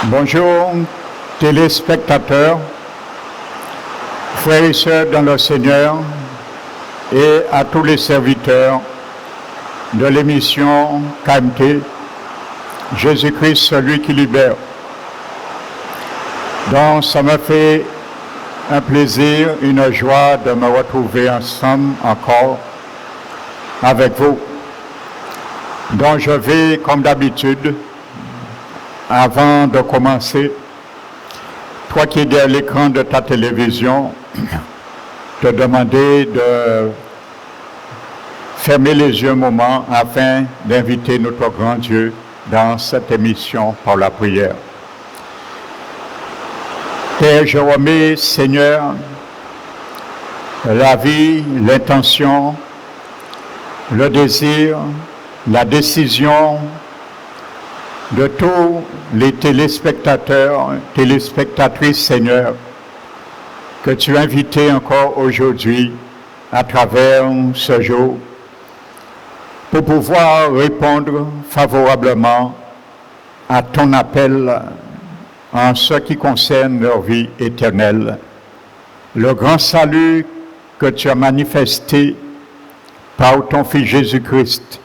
Bonjour téléspectateurs, frères et sœurs dans le Seigneur et à tous les serviteurs de l'émission KMT, Jésus-Christ, celui qui libère. Donc ça me fait un plaisir, une joie de me retrouver ensemble encore avec vous. Donc je vais, comme d'habitude, avant de commencer, toi qui es derrière l'écran de ta télévision, te demander de fermer les yeux un moment afin d'inviter notre grand Dieu dans cette émission par la prière. Père, je remets, Seigneur, la vie, l'intention, le désir, la décision de tous les téléspectateurs, téléspectatrices, Seigneur, que tu as invités encore aujourd'hui à travers ce jour pour pouvoir répondre favorablement à ton appel en ce qui concerne leur vie éternelle. Le grand salut que tu as manifesté par ton Fils Jésus-Christ,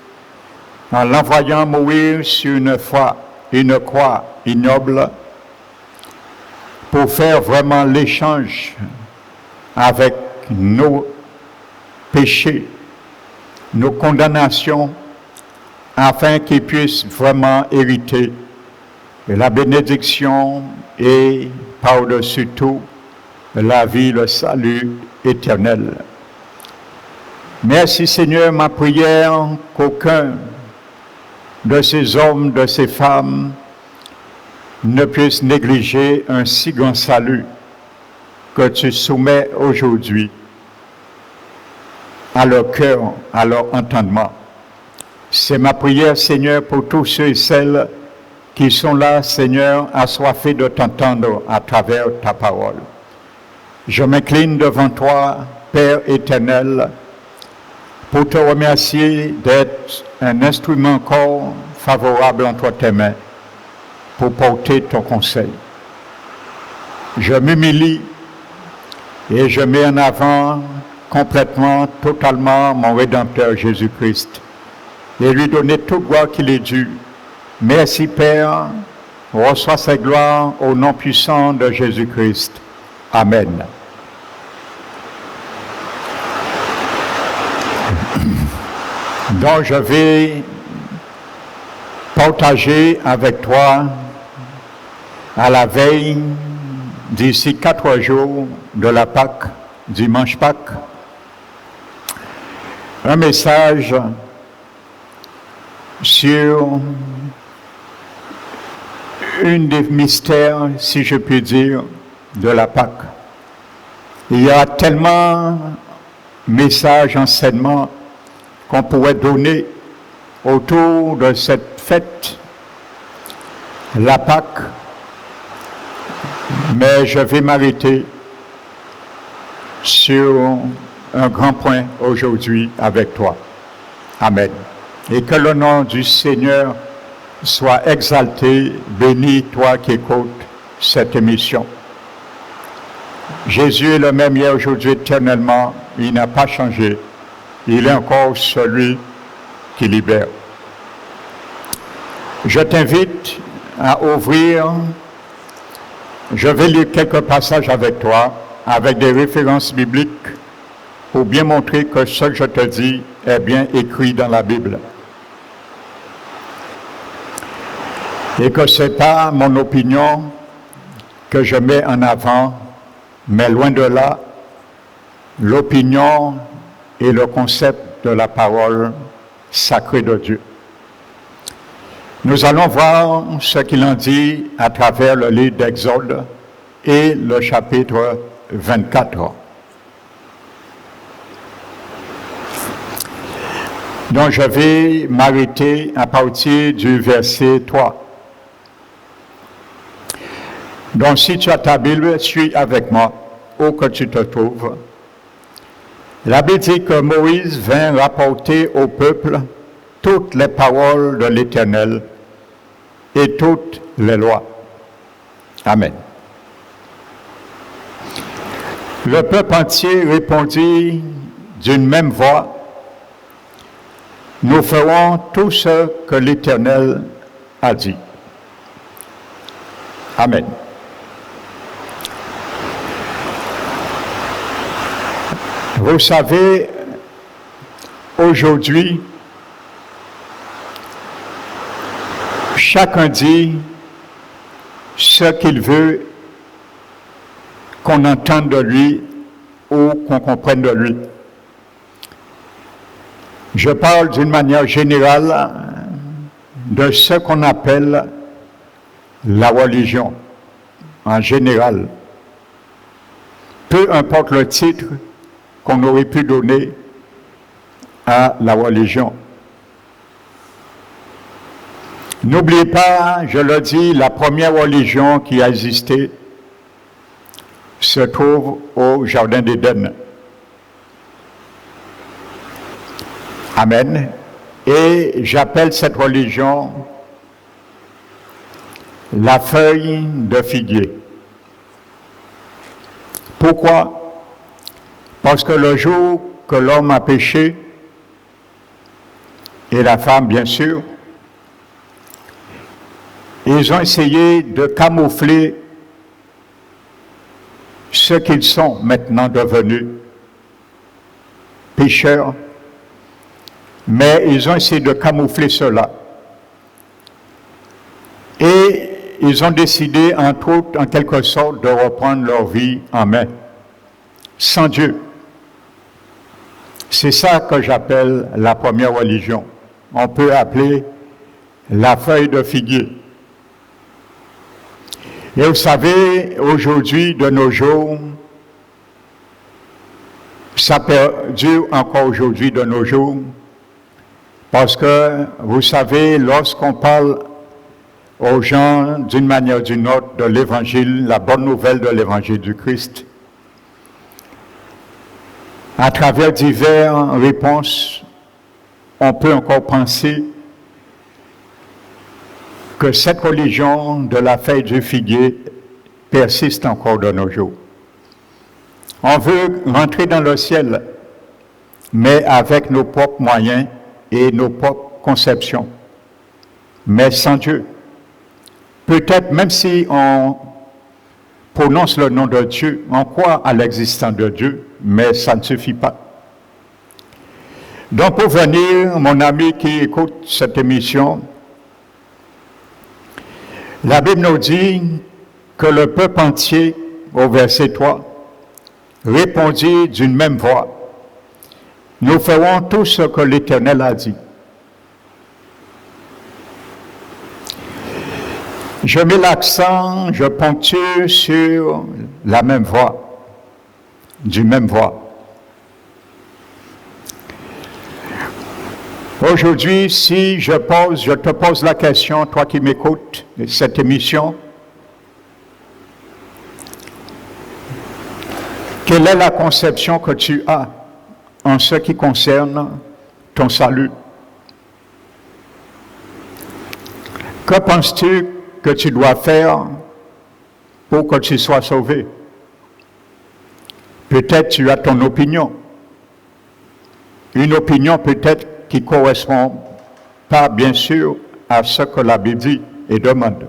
en l'envoyant mourir sur une croix ignoble, pour faire vraiment l'échange avec nos péchés, nos condamnations, afin qu'ils puissent vraiment hériter la bénédiction et par-dessus tout la vie, le salut éternel. Merci Seigneur, ma prière qu'aucun de ces hommes, de ces femmes ne puisse négliger un si grand salut que tu soumets aujourd'hui à leur cœur, à leur entendement. C'est ma prière, Seigneur, pour tous ceux et celles qui sont là, Seigneur, assoiffés de t'entendre à travers ta parole. Je m'incline devant toi, Père éternel, pour te remercier d'être un instrument encore favorable entre tes mains pour porter ton conseil. Je m'humilie et je mets en avant complètement, totalement mon Rédempteur Jésus-Christ et lui donner toute gloire qu'il est due. Merci Père, reçois cette gloire au nom puissant de Jésus-Christ. Amen. Donc je vais partager avec toi à la veille d'ici 4 jours de la Pâque, dimanche Pâque, un message sur une des mystères, si je puis dire, de la Pâque. Il y a tellement de messages, enseignements qu'on pourrait donner autour de cette fête, la Pâque, mais je vais m'arrêter sur un grand point aujourd'hui avec toi. Amen. Et que le nom du Seigneur soit exalté, béni toi qui écoutes cette émission. Jésus est le même hier, aujourd'hui, éternellement, il n'a pas changé. Il est encore celui qui libère. Je t'invite à ouvrir, je vais lire quelques passages avec toi, avec des références bibliques, pour bien montrer que ce que je te dis est bien écrit dans la Bible. Et que ce n'est pas mon opinion que je mets en avant, mais loin de là, l'opinion et le concept de la parole sacrée de Dieu. Nous allons voir ce qu'il en dit à travers le livre d'Exode et le chapitre 24. Donc je vais m'arrêter à partir du verset 3. Donc si tu as ta Bible, suis avec moi, où que tu te trouves. La Bible dit que Moïse vint rapporter au peuple toutes les paroles de l'Éternel et toutes les lois. Amen. Le peuple entier répondit d'une même voix, « Nous ferons tout ce que l'Éternel a dit. » Amen. Vous savez, aujourd'hui, chacun dit ce qu'il veut qu'on entende de lui ou qu'on comprenne de lui. Je parle d'une manière générale de ce qu'on appelle la religion, en général. Peu importe le titre qu'on aurait pu donner à la religion. N'oubliez pas, je le dis, la première religion qui a existé se trouve au Jardin d'Éden. Amen. Et j'appelle cette religion la feuille de figuier. Pourquoi? Parce que le jour que l'homme a péché, et la femme bien sûr, ils ont essayé de camoufler ce qu'ils sont maintenant devenus, pécheurs, mais ils ont essayé de camoufler cela. Et ils ont décidé, entre autres, en quelque sorte, de reprendre leur vie en main, sans Dieu. C'est ça que j'appelle la première religion. On peut appeler la feuille de figuier. Et vous savez, aujourd'hui, de nos jours, ça perdure encore aujourd'hui de nos jours, parce que, vous savez, lorsqu'on parle aux gens, d'une manière ou d'une autre, de l'Évangile, la bonne nouvelle de l'Évangile du Christ, à travers diverses réponses, on peut encore penser que cette religion de la feuille du figuier persiste encore de nos jours. On veut rentrer dans le ciel, mais avec nos propres moyens et nos propres conceptions, mais sans Dieu. Peut-être même si on prononce le nom de Dieu, on croit à l'existence de Dieu, mais ça ne suffit pas. Donc pour venir, mon ami qui écoute cette émission, la Bible nous dit que le peuple entier, au verset 3, répondit d'une même voix, « Nous ferons tout ce que l'Éternel a dit. » Je mets l'accent, je ponctue sur la même voix, d'une même voix. Aujourd'hui, si je te pose la question, toi qui m'écoutes, cette émission, quelle est la conception que tu as en ce qui concerne ton salut? Que penses-tu que tu dois faire pour que tu sois sauvé? Peut-être tu as ton opinion. Une opinion peut-être qui ne correspond pas, bien sûr, à ce que la Bible dit et demande.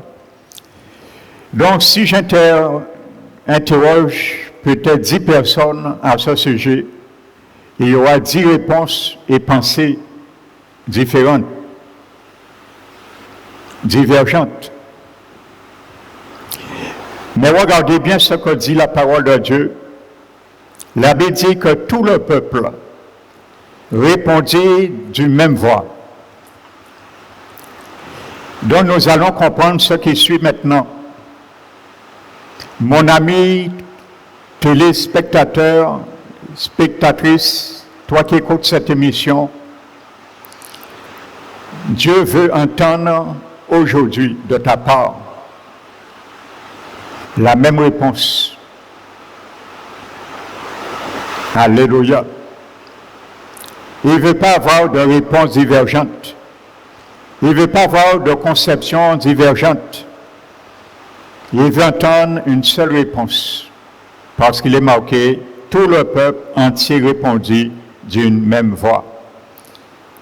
Donc, si j'interroge peut-être 10 personnes à ce sujet, il y aura 10 réponses et pensées différentes, divergentes. Mais regardez bien ce que dit la parole de Dieu. La Bible dit que tout le peuple répondit d'une même voix. Donc nous allons comprendre ce qui suit maintenant. Mon ami téléspectateur, spectatrice, toi qui écoutes cette émission, Dieu veut entendre aujourd'hui de ta part la même réponse. Alléluia. Il ne veut pas avoir de réponses divergentes. Il ne veut pas avoir de conceptions divergentes. il veut entendre une seule réponse, parce qu'il est marqué, tout le peuple entier répondit d'une même voix.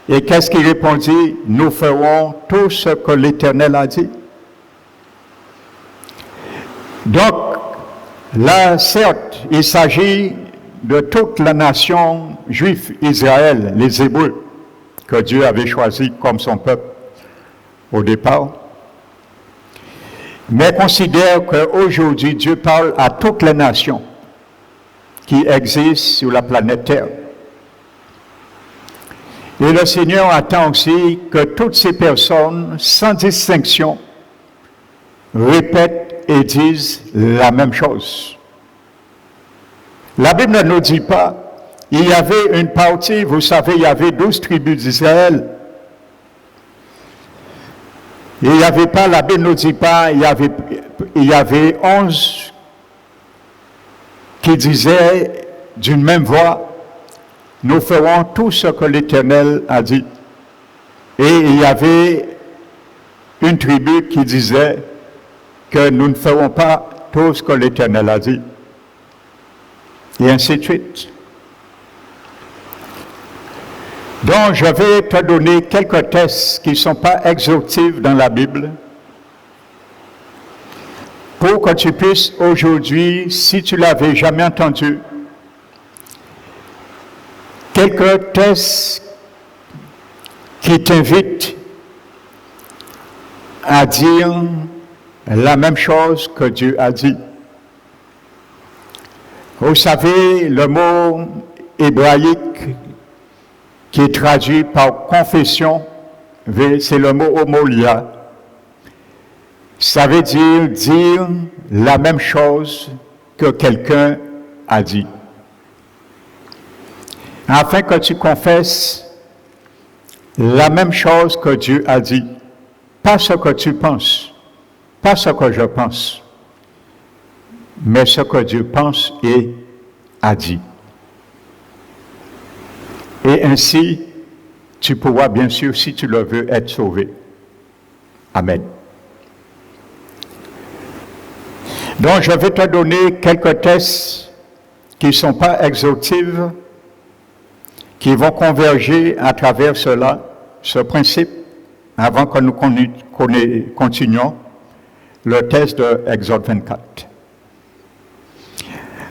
Et qu'est-ce qu'il répondit? Nous ferons tout ce que l'Éternel a dit. Donc, là, certes, il s'agit de toute la nation juive, Israël, les Hébreux, que Dieu avait choisi comme son peuple au départ. Mais considère qu'aujourd'hui, Dieu parle à toutes les nations qui existent sur la planète Terre. Et le Seigneur attend aussi que toutes ces personnes, sans distinction, répètent et disent la même chose. La Bible ne nous dit pas, il y avait une partie, vous savez, il y avait 12 tribus d'Israël. Il n'y avait pas, la Bible ne nous dit pas, il y avait 11 qui disaient d'une même voix, nous ferons tout ce que l'Éternel a dit. Et il y avait une tribu qui disait que nous ne ferons pas tout ce que l'Éternel a dit. Et ainsi de suite. Donc, je vais te donner quelques tests qui ne sont pas exhaustifs dans la Bible pour que tu puisses aujourd'hui, si tu ne l'avais jamais entendu, quelques tests qui t'invitent à dire la même chose que Dieu a dit. Vous savez, le mot hébraïque qui est traduit par confession, c'est le mot homolia. Ça veut dire la même chose que quelqu'un a dit. Afin que tu confesses la même chose que Dieu a dit. Pas ce que tu penses, pas ce que je pense, mais ce que Dieu pense et a dit. Et ainsi, tu pourras bien sûr, si tu le veux, être sauvé. Amen. Donc, je vais te donner quelques tests qui ne sont pas exhaustifs, qui vont converger à travers cela, ce principe, avant que nous continuions le test de Exode 24.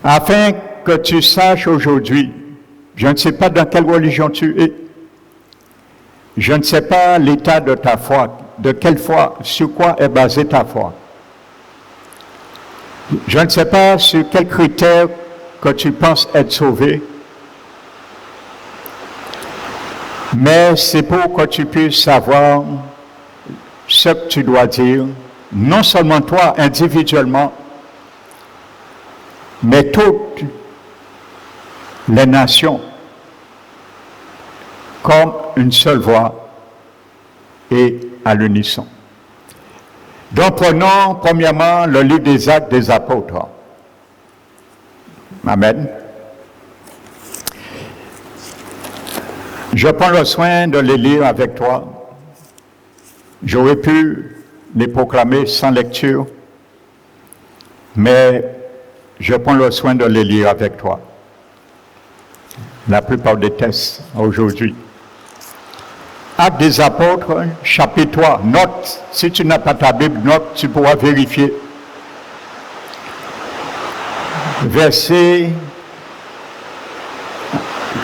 Afin que tu saches aujourd'hui, je ne sais pas dans quelle religion tu es, je ne sais pas l'état de ta foi, de quelle foi, sur quoi est basée ta foi. Je ne sais pas sur quels critères que tu penses être sauvé, mais c'est pour que tu puisses savoir ce que tu dois dire, non seulement toi individuellement, mais toutes les nations, comme une seule voix et à l'unisson. Donc prenons premièrement le livre des Actes des Apôtres. Amen. Je prends le soin de les lire avec toi. J'aurais pu les proclamer sans lecture, mais je prends le soin de les lire avec toi. La plupart des tests aujourd'hui. Actes des Apôtres, chapitre 3. Note, si tu n'as pas ta Bible, note, tu pourras vérifier.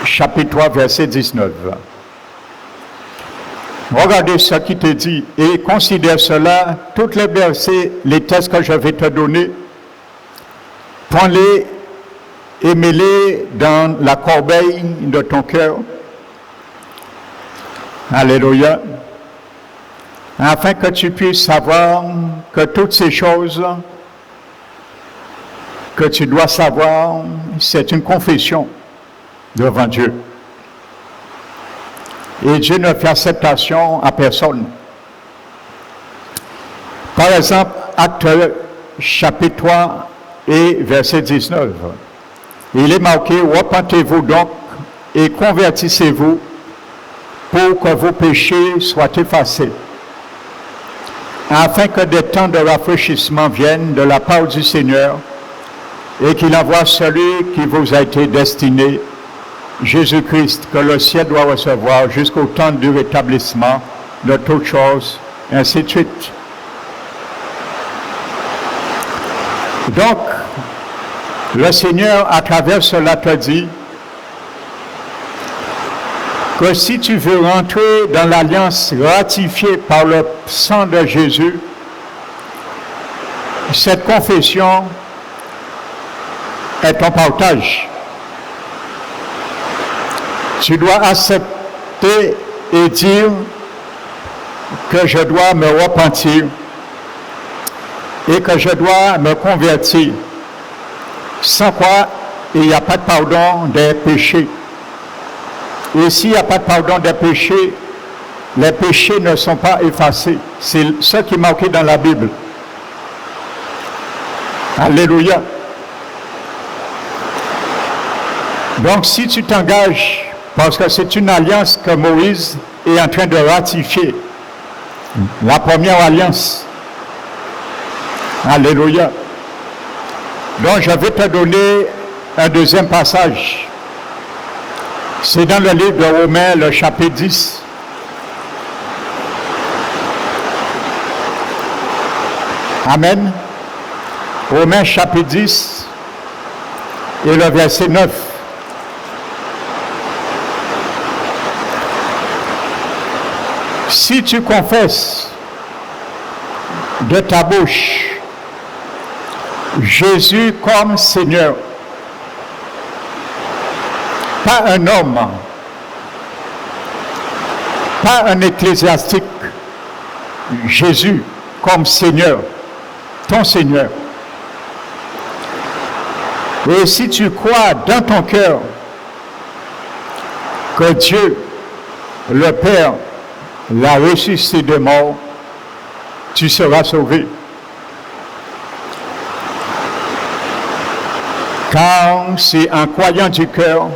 Chapitre 3, verset 19. Regardez ce qui te dit et considère cela, tous les versets, les textes que je vais te donner, prends-les et mets-les dans la corbeille de ton cœur. Alléluia. Afin que tu puisses savoir que toutes ces choses que tu dois savoir, c'est une confession devant Dieu. Et Dieu ne fait acceptation à personne. Par exemple, Acte chapitre 3 et verset 19. Il est marqué, repentez-vous donc et convertissez-vous pour que vos péchés soient effacés. afin que des temps de rafraîchissement viennent de la part du Seigneur et qu'il envoie celui qui vous a été destiné, Jésus-Christ, que le ciel doit recevoir jusqu'au temps du rétablissement de toutes choses, et ainsi de suite. Donc, le Seigneur, à travers cela, te dit que si tu veux rentrer dans l'alliance ratifiée par le sang de Jésus, cette confession est ton partage. Tu dois accepter et dire que je dois me repentir et que je dois me convertir, sans quoi il n'y a pas de pardon des péchés. Et s'il n'y a pas de pardon des péchés, les péchés ne sont pas effacés. C'est ce qui est marqué dans la Bible. Alléluia. Donc si tu t'engages, parce que c'est une alliance que Moïse est en train de ratifier, la première alliance. Alléluia. Donc je vais te donner un deuxième passage. C'est dans le livre de Romains, le chapitre 10. Amen. Romains chapitre 10 et le verset 9. Si tu confesses de ta bouche Jésus comme Seigneur, pas un homme, pas un ecclésiastique, Jésus comme Seigneur, ton Seigneur. Et si tu crois dans ton cœur que Dieu, le Père, l'a ressuscité des morts, tu seras sauvé. Car c'est en croyant du cœur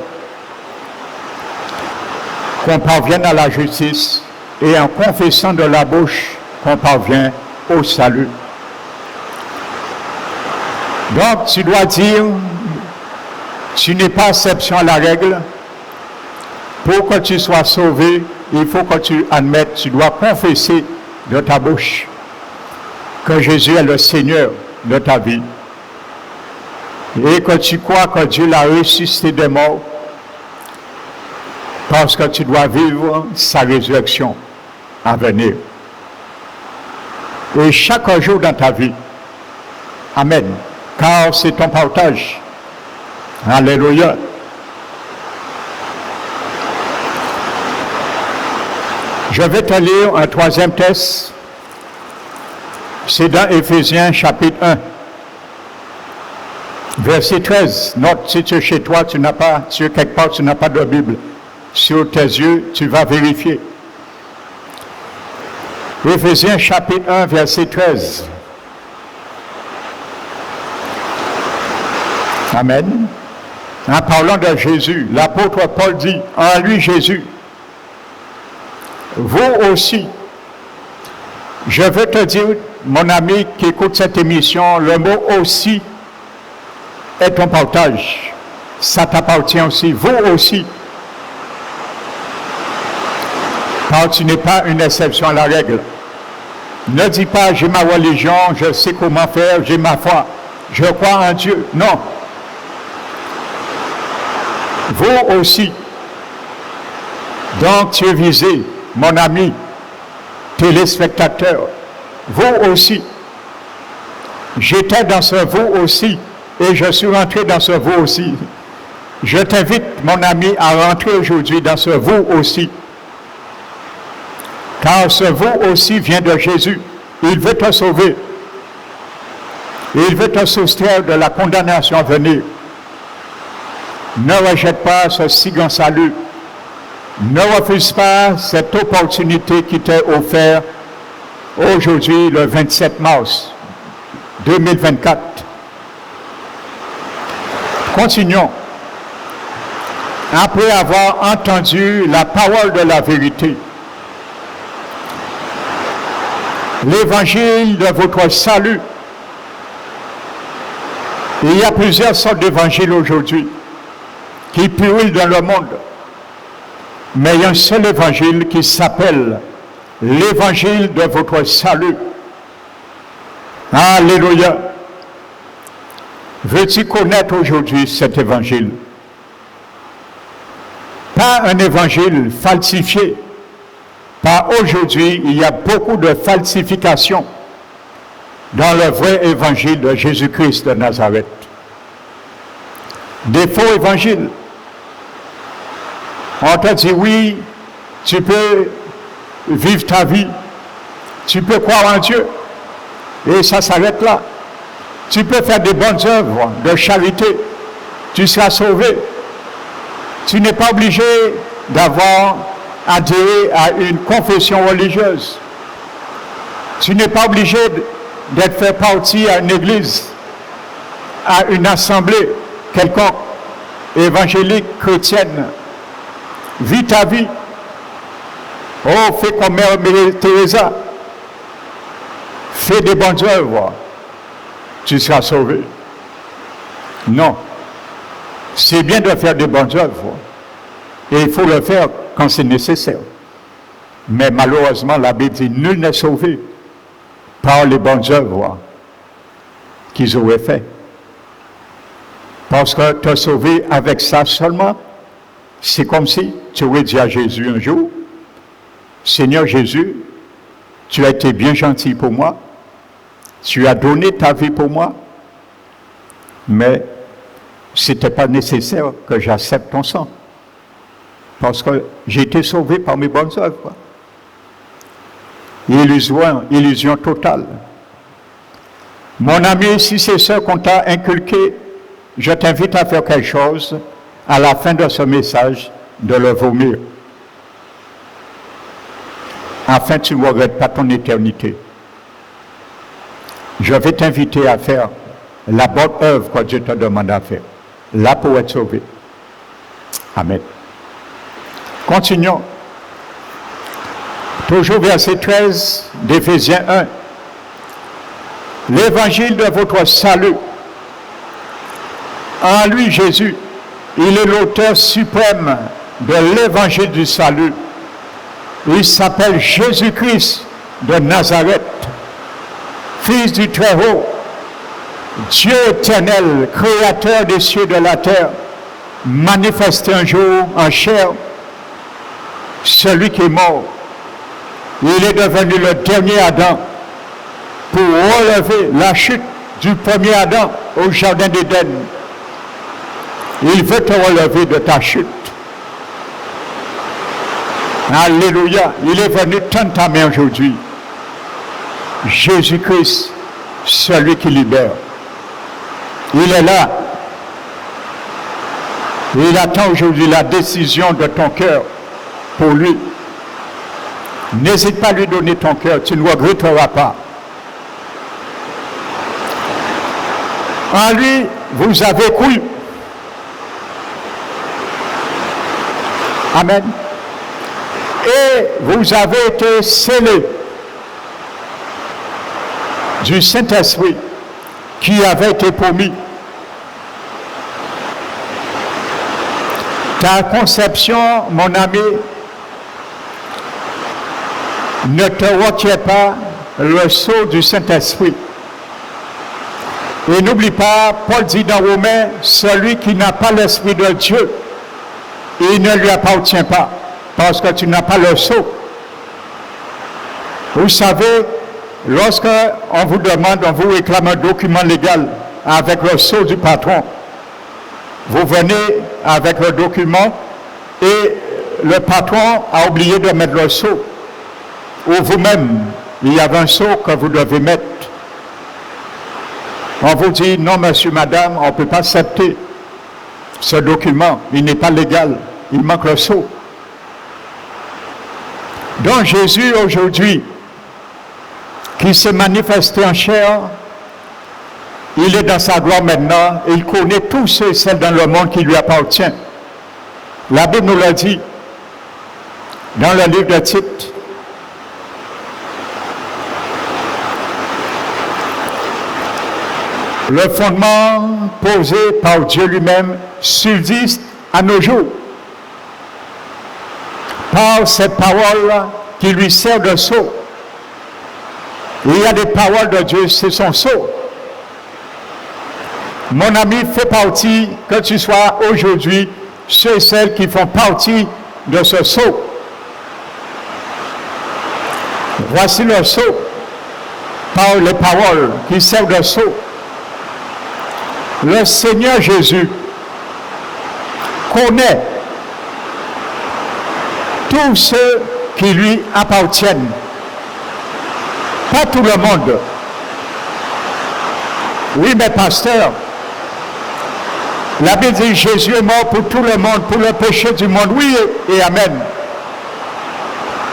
qu'on parvient à la justice et en confessant de la bouche qu'on parvient au salut. Donc tu dois dire, tu n'es pas exception à la règle. Pour que tu sois sauvé, il faut que tu admettes, tu dois confesser de ta bouche que Jésus est le Seigneur de ta vie. Et que tu crois que Dieu l'a ressuscité des morts parce que tu dois vivre sa résurrection à venir. Et chaque jour dans ta vie. Amen. Car c'est ton partage. Alléluia. Je vais te lire un troisième texte. C'est dans Éphésiens chapitre 1. Verset 13. Note, si tu es chez toi, tu es quelque part, tu n'as pas de Bible. Sur tes yeux, tu vas vérifier. Éphésiens chapitre 1, verset 13. Amen. En parlant de Jésus, l'apôtre Paul dit, en lui Jésus, vous aussi, je veux te dire, mon ami qui écoute cette émission, le mot aussi est ton partage. Ça t'appartient aussi, vous aussi. Car tu n'es pas une exception à la règle. Ne dis pas, j'ai ma religion, je sais comment faire, j'ai ma foi, je crois en Dieu. Non. Vous aussi. Donc tu es visé, mon ami, téléspectateur. Vous aussi. J'étais dans ce vous aussi et je suis rentré dans ce vous aussi. Je t'invite, mon ami, à rentrer aujourd'hui dans ce vous aussi. Car ce vous aussi vient de Jésus. Il veut te sauver. Il veut te soustraire de la condamnation à venir. Ne rejette pas ce si grand salut. Ne refuse pas cette opportunité qui t'est offerte aujourd'hui, le 27 mars 2024. Continuons. Après avoir entendu la parole de la vérité, l'évangile de votre salut. Il y a plusieurs sortes d'évangiles aujourd'hui qui pullulent dans le monde. Mais il y a un seul évangile qui s'appelle l'évangile de votre salut. Alléluia. Veux-tu connaître aujourd'hui cet évangile? Pas un évangile falsifié. Pas aujourd'hui, il y a beaucoup de falsifications dans le vrai évangile de Jésus-Christ de Nazareth. Des faux évangiles. On t'a dit oui, tu peux vivre ta vie, tu peux croire en Dieu, et ça s'arrête là. Tu peux faire des bonnes œuvres de charité, tu seras sauvé. Tu n'es pas obligé d'avoir adhéré à une confession religieuse. Tu n'es pas obligé d'être fait partie à une église, à une assemblée quelconque, évangélique, chrétienne. Vis ta vie. Oh, fais comme Mère Teresa. Fais des bonnes œuvres. Tu seras sauvé. Non. C'est bien de faire des bonnes œuvres. Et il faut le faire quand c'est nécessaire. Mais malheureusement, la Bible dit nul n'est sauvé par les bonnes œuvres qu'ils auraient fait. Parce que te sauver avec ça seulement, c'est comme si tu aurais dit à Jésus un jour, Seigneur Jésus, tu as été bien gentil pour moi, tu as donné ta vie pour moi, mais ce n'était pas nécessaire que j'accepte ton sang. Parce que j'ai été sauvé par mes bonnes œuvres. Illusion totale. Mon ami, si c'est ça qu'on t'a inculqué, je t'invite à faire quelque chose à la fin de ce message, de le vomir. Afin que tu ne regrettes pas ton éternité. Je vais t'inviter à faire la bonne œuvre que Dieu te demande à faire. Là pour être sauvé. Amen. Continuons. Toujours verset 13 d'Éphésiens 1. L'évangile de votre salut. En lui, Jésus, il est l'auteur suprême de l'évangile du salut. Il s'appelle Jésus-Christ de Nazareth, Fils du Très-Haut, Dieu éternel, créateur des cieux et de la terre, manifesté un jour en chair, celui qui est mort. Il est devenu le dernier Adam pour relever la chute du premier Adam au jardin d'Éden. Il veut te relever de ta chute. Alléluia. Il est venu tendre ta main aujourd'hui. Jésus-Christ, celui qui libère. Il est là. Il attend aujourd'hui la décision de ton cœur pour lui. N'hésite pas à lui donner ton cœur, tu ne regretteras pas. En lui, vous avez cru. Amen. Et vous avez été scellés du Saint-Esprit qui avait été promis. Ta conception, mon ami, ne te retient pas le sceau du Saint-Esprit. Et n'oublie pas, Paul dit dans Romains, celui qui n'a pas l'Esprit de Dieu, il ne lui appartient pas, parce que tu n'as pas le sceau. Vous savez, lorsque on vous demande, on vous réclame un document légal avec le sceau du patron, vous venez avec le document et le patron a oublié de mettre le sceau. Ou vous-même, il y avait un sceau que vous devez mettre. On vous dit, non, monsieur, madame, on ne peut pas accepter ce document. Il n'est pas légal. Il manque le sceau. Donc Jésus, aujourd'hui, qui s'est manifesté en chair, il est dans sa gloire maintenant, et il connaît tous ceux et celles dans le monde qui lui appartient. La Bible nous l'a dit, dans le livre de Tite, Le fondement posé par Dieu lui-même subsiste à nos jours. Par cette parole qui lui sert de sceau. Il y a des paroles de Dieu, c'est son sceau. Mon ami, fais partie, que tu sois aujourd'hui, ceux et celles qui font partie de ce sceau. Voici le sceau, par les paroles qui servent de sceau. Le Seigneur Jésus connaît tous ceux qui lui appartiennent. Pas tout le monde. Oui, mais pasteur, la Bible dit Jésus est mort pour tout le monde, pour le péché du monde. Oui et amen.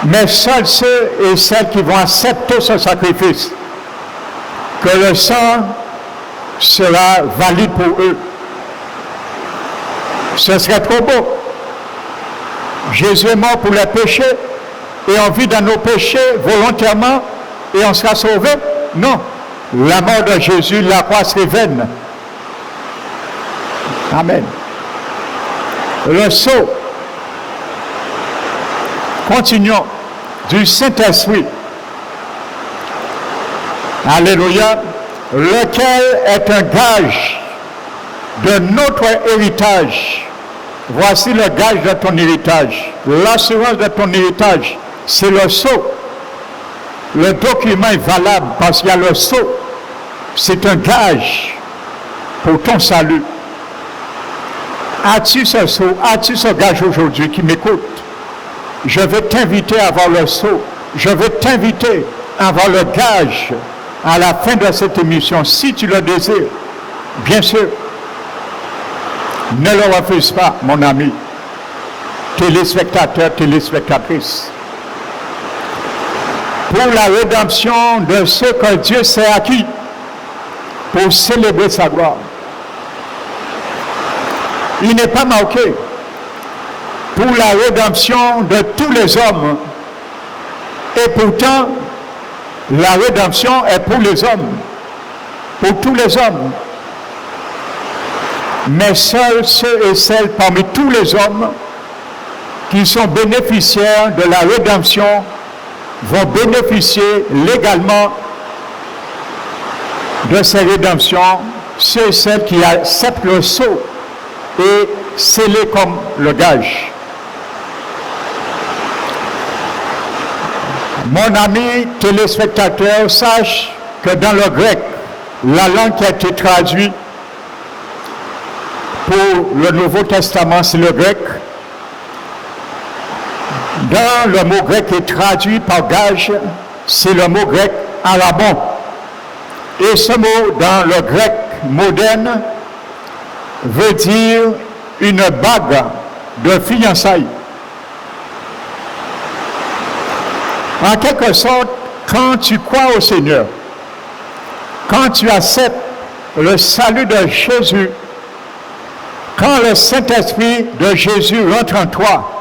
Mais seuls ceux et celles qui vont accepter ce sacrifice, que le sang sera valide pour eux. Ce serait trop beau. Jésus est mort pour les péchés et on vit dans nos péchés volontairement et on sera sauvé. Non. La mort de Jésus, la croix serait vaine. Amen. Le sceau. Continuons. Du Saint-Esprit. Alléluia. Lequel est un gage de notre héritage. Voici le gage de ton héritage. L'assurance de ton héritage, c'est le sceau. Le document est valable parce qu'il y a le sceau. C'est un gage pour ton salut. As-tu ce sceau? As-tu ce gage aujourd'hui qui m'écoute? Je vais t'inviter à avoir le sceau. Je vais t'inviter à avoir le gage à la fin de cette émission, si tu le désires. Bien sûr. Ne le refuse pas, mon ami. Téléspectateur, téléspectatrice. Pour la rédemption de ceux que Dieu s'est acquis, pour célébrer sa gloire. Il n'est pas marqué pour la rédemption de tous les hommes. Et pourtant, la rédemption est pour les hommes, pour tous les hommes. Mais seuls ceux et celles parmi tous les hommes qui sont bénéficiaires de la rédemption vont bénéficier légalement de ces rédemptions, ceux et celles qui acceptent le sceau et scellé comme le gage. Mon ami téléspectateur, sache que dans le grec, la langue qui a été traduite pour le Nouveau Testament, c'est le grec. Dans le mot grec qui est traduit par gage, c'est le mot grec arabon. Et ce mot, dans le grec moderne, veut dire une bague de fiançailles. En quelque sorte, quand tu crois au Seigneur, quand tu acceptes le salut de Jésus, quand le Saint-Esprit de Jésus rentre en toi,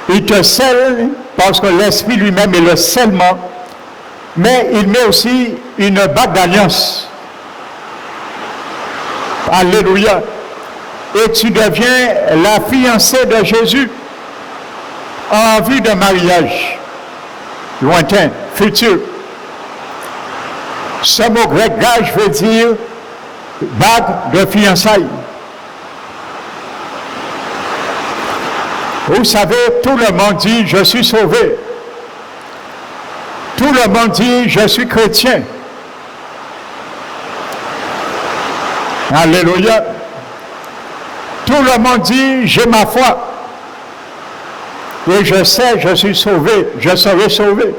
il te scelle parce que l'Esprit lui-même est le scellement, mais il met aussi une bague d'alliance. Alléluia. Et tu deviens la fiancée de Jésus en vue de mariage lointain, futur. Ce mot grec gage veut dire bague de fiançailles. Vous savez, tout le monde dit je suis sauvé. Tout le monde dit je suis chrétien. Alléluia. Tout le monde dit j'ai ma foi. Et je sais, je suis sauvé, je serai sauvé.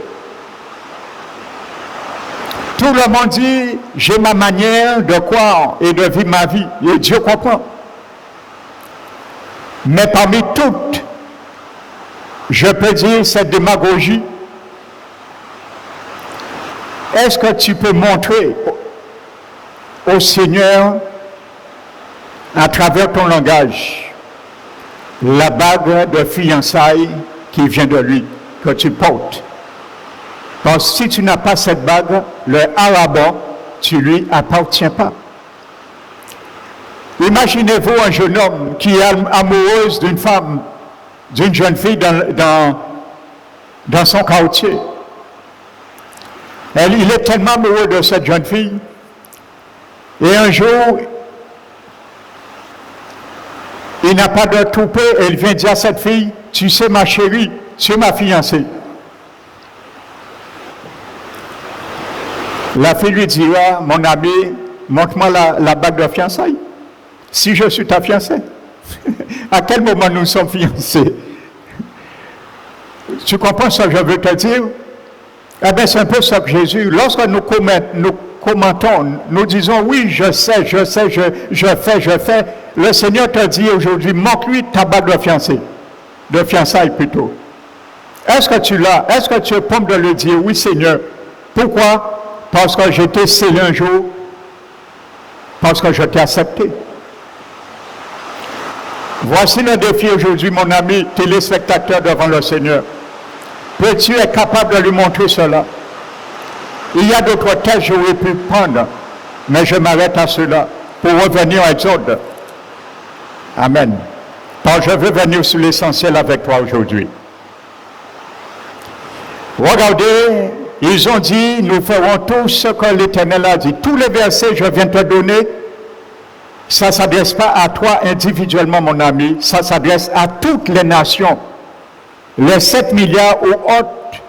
Tout le monde dit, j'ai ma manière de croire et de vivre ma vie. Et Dieu comprend. Mais parmi toutes, je peux dire cette démagogie. Est-ce que tu peux montrer au Seigneur, à travers ton langage, la bague de fiançailles qui vient de lui, que tu portes? Parce que si tu n'as pas cette bague, le arabon tu ne lui appartiens pas. Imaginez-vous un jeune homme qui est amoureuse d'une femme, d'une jeune fille dans son quartier. Il est tellement amoureux de cette jeune fille. Et un jour, il n'a pas de toupet et il vient dire à cette fille, tu sais ma chérie, tu es ma fiancée. La fille lui dira, mon ami, montre-moi la bague de fiançailles. Si je suis ta fiancée. À quel moment nous sommes fiancés? Tu comprends ce que je veux te dire? Eh bien, c'est un peu ça que Jésus, lorsque nous commentons, nous disons, oui, je sais, je fais. Le Seigneur te dit aujourd'hui, montre-lui ta bague de fiançailles plutôt. Est-ce que tu l'as? Est-ce que tu es prompt de le dire? Oui, Seigneur. Pourquoi? Parce que je t'ai scellé un jour, parce que je t'ai accepté. Voici le défi aujourd'hui, mon ami téléspectateur devant le Seigneur. Peux-tu être capable de lui montrer cela? Il y a d'autres textes que j'aurais pu prendre, mais je m'arrête à cela pour revenir à Exode. Amen. Parce que je veux venir sur l'essentiel avec toi aujourd'hui. Regardez, ils ont dit, nous ferons tout ce que l'Éternel a dit. Tous les versets que je viens de te donner, ça ne s'adresse pas à toi individuellement, mon ami, ça s'adresse à toutes les nations. Les 7 milliards ou autres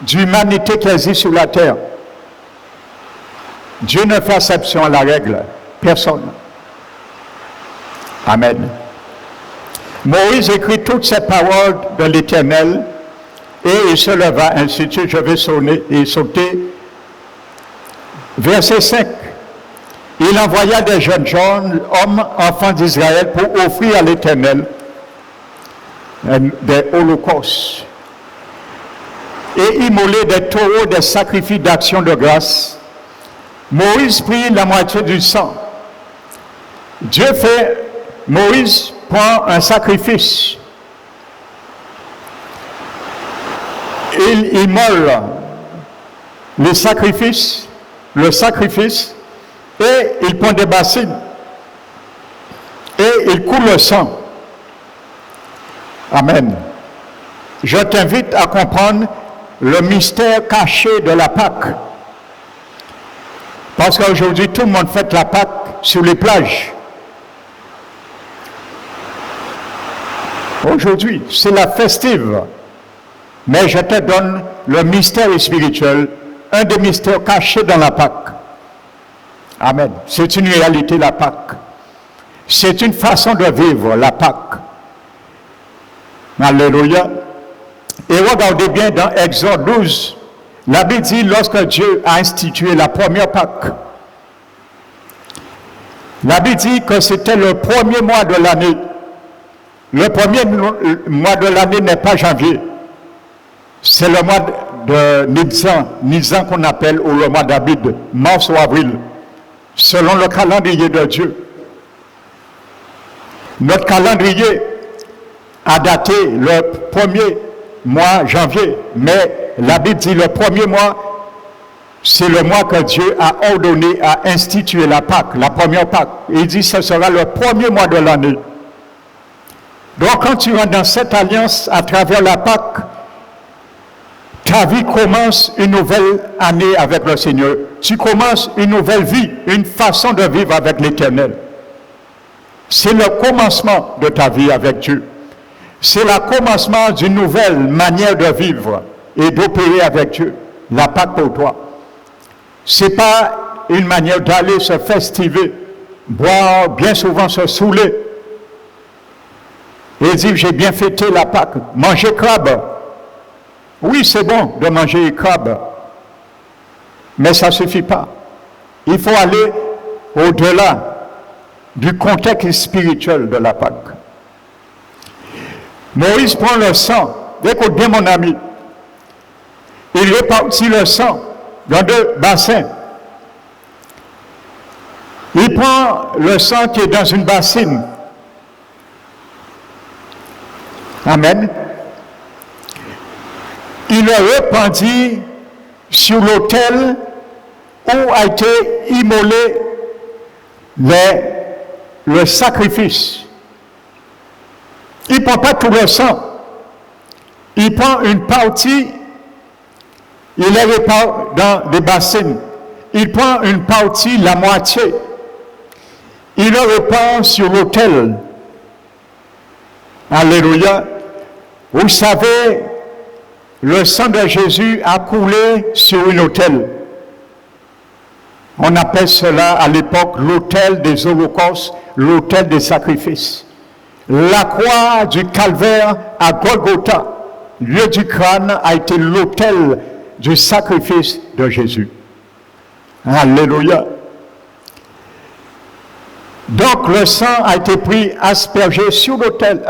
d'humanité qui existe sur la terre. Dieu ne fait exception à la règle. Personne. Amen. Moïse écrit toutes ces paroles de l'Éternel et il se leva, ainsi de suite, je vais sauter. Verset 5. Il envoya des jeunes gens, hommes, enfants d'Israël, pour offrir à l'Éternel des holocaustes et immoler des taureaux, des sacrifices d'action de grâce. Moïse prit la moitié du sang. Moïse prend un sacrifice. Il immole le sacrifice, et il prend des bassines et il coule le sang. Amen. Je t'invite à comprendre le mystère caché de la Pâque. Parce qu'aujourd'hui, tout le monde fête la Pâque sur les plages. Aujourd'hui, c'est la festive. Mais je te donne le mystère spirituel, un des mystères cachés dans la Pâque. Amen. C'est une réalité, la Pâque. C'est une façon de vivre, la Pâque. Alléluia. Et regardez bien dans Exode 12, la Bible dit lorsque Dieu a institué la première Pâque, la Bible dit que c'était le premier mois de l'année. Le premier mois de l'année n'est pas janvier. C'est le mois de Nisan qu'on appelle, ou le mois d'Abib, mars ou avril, selon le calendrier de Dieu. Notre calendrier a daté le premier mois janvier, mais la Bible dit le premier mois, c'est le mois que Dieu a ordonné à instituer la Pâque, la première Pâque. Il dit que ce sera le premier mois de l'année. Donc quand tu rentres dans cette alliance à travers la Pâque, ta vie commence une nouvelle année avec le Seigneur. Tu commences une nouvelle vie, une façon de vivre avec l'Éternel. C'est le commencement de ta vie avec Dieu. C'est le commencement d'une nouvelle manière de vivre et d'opérer avec Dieu. La Pâque pour toi. Ce n'est pas une manière d'aller se festiver, boire, bien souvent se saouler et dire j'ai bien fêté la Pâque, manger crabe. Oui, c'est bon de manger crabe, mais ça ne suffit pas. Il faut aller au-delà du contexte spirituel de la Pâque. Moïse prend le sang, écoute bien mon ami, il répartit le sang dans 2 bassins. Il prend le sang qui est dans une bassine. Amen. Il le répandit sur l'autel où a été immolé le sacrifice. Il ne prend pas tout le sang. Il prend une partie, il les répand dans des bassines. Il prend une partie, la moitié. Il le répand sur l'autel. Alléluia. Vous savez, le sang de Jésus a coulé sur une autel. On appelle cela à l'époque l'autel des holocaustes, l'autel des sacrifices. La croix du calvaire à Golgotha, lieu du crâne, a été l'autel du sacrifice de Jésus. Alléluia. Donc le sang a été pris, aspergé sur l'autel.